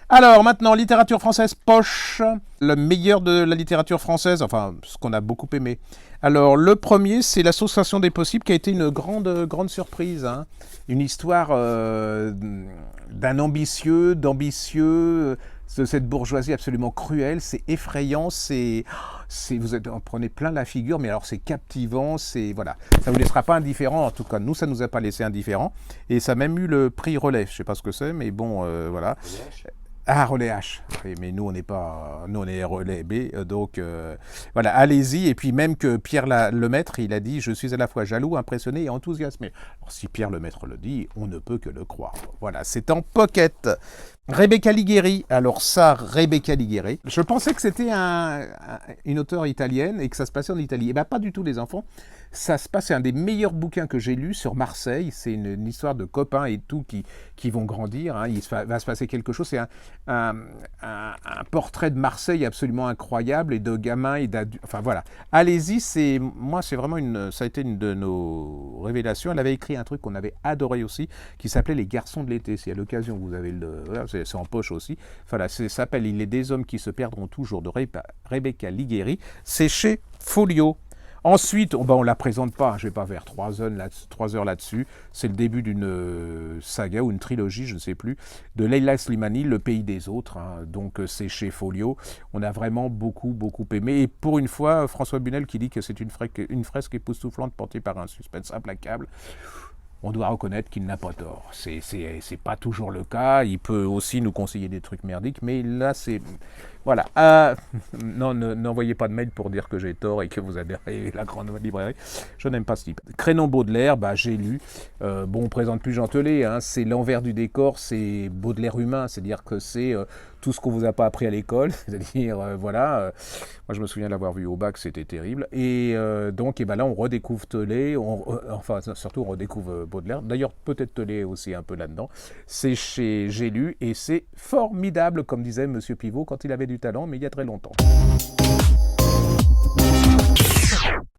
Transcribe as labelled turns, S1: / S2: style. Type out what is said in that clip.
S1: Alors maintenant, littérature française poche, le meilleur de la littérature française, enfin ce qu'on a beaucoup aimé. Alors le premier, c'est l'Association des possibles qui a été une grande surprise, hein. Une histoire d'un d'ambitieux, de cette bourgeoisie absolument cruelle, c'est effrayant, vous en prenez plein la figure, mais alors c'est captivant, voilà, ça vous laissera pas indifférent, en tout cas nous ça nous a pas laissé indifférent, et ça a même eu le prix Relais, je sais pas ce que c'est, mais bon, voilà. Ah, relais H. Oui, mais nous, on n'est pas. Nous, on est relais B. Donc, voilà, allez-y. Et puis, même que Pierre Lemaître, il a dit je suis à la fois jaloux, impressionné et enthousiasmé. Alors, si Pierre Lemaître le dit, on ne peut que le croire. Voilà, c'est en pocket. Rebecca Ligueri. Alors, ça, Rebecca Ligueri. Je pensais que c'était une auteure italienne et que ça se passait en Italie. Eh bien, pas du tout, les enfants. Ça se passe, c'est un des meilleurs bouquins que j'ai lus sur Marseille. C'est une histoire de copains et tout qui vont grandir, hein. Va se passer quelque chose. C'est un, un portrait de Marseille absolument incroyable et de gamins et d'adultes. Enfin voilà, allez-y, c'est vraiment ça a été une de nos révélations. Elle avait écrit un truc qu'on avait adoré aussi, qui s'appelait Les Garçons de l'été. Si à l'occasion vous avez voilà, c'est en poche aussi. Voilà, ça s'appelle Il est des hommes qui se perdront toujours de Rebecca Ligueri. C'est chez Folio. Ensuite, on ne la présente pas, je ne vais pas faire 3 heures là-dessus. C'est le début d'une saga ou une trilogie, je ne sais plus, de Leila Slimani, Le pays des autres. Hein. Donc c'est chez Folio. On a vraiment beaucoup aimé. Et pour une fois, François Bunel qui dit que c'est une fresque époustouflante portée par un suspense implacable. On doit reconnaître qu'il n'a pas tort. C'est pas toujours le cas. Il peut aussi nous conseiller des trucs merdiques, mais là, c'est... Voilà. Non, n'envoyez pas de mail pour dire que j'ai tort et que vous adhérez à la grande librairie. Je n'aime pas ce type. Crénon Baudelaire, j'ai lu. Bon, on présente plus Gentelet, hein. C'est l'envers du décor, c'est Baudelaire humain. C'est-à-dire que c'est tout ce qu'on vous a pas appris à l'école. C'est-à-dire, voilà. Moi, je me souviens de l'avoir vu au bac, c'était terrible. Et donc, là, on redécouvre Telet. Enfin, surtout, on redécouvre Baudelaire. D'ailleurs, peut-être Telet aussi un peu là-dedans. C'est chez J'ai lu et c'est formidable, comme disait Monsieur Pivot quand il avait du talent, mais il y a très longtemps.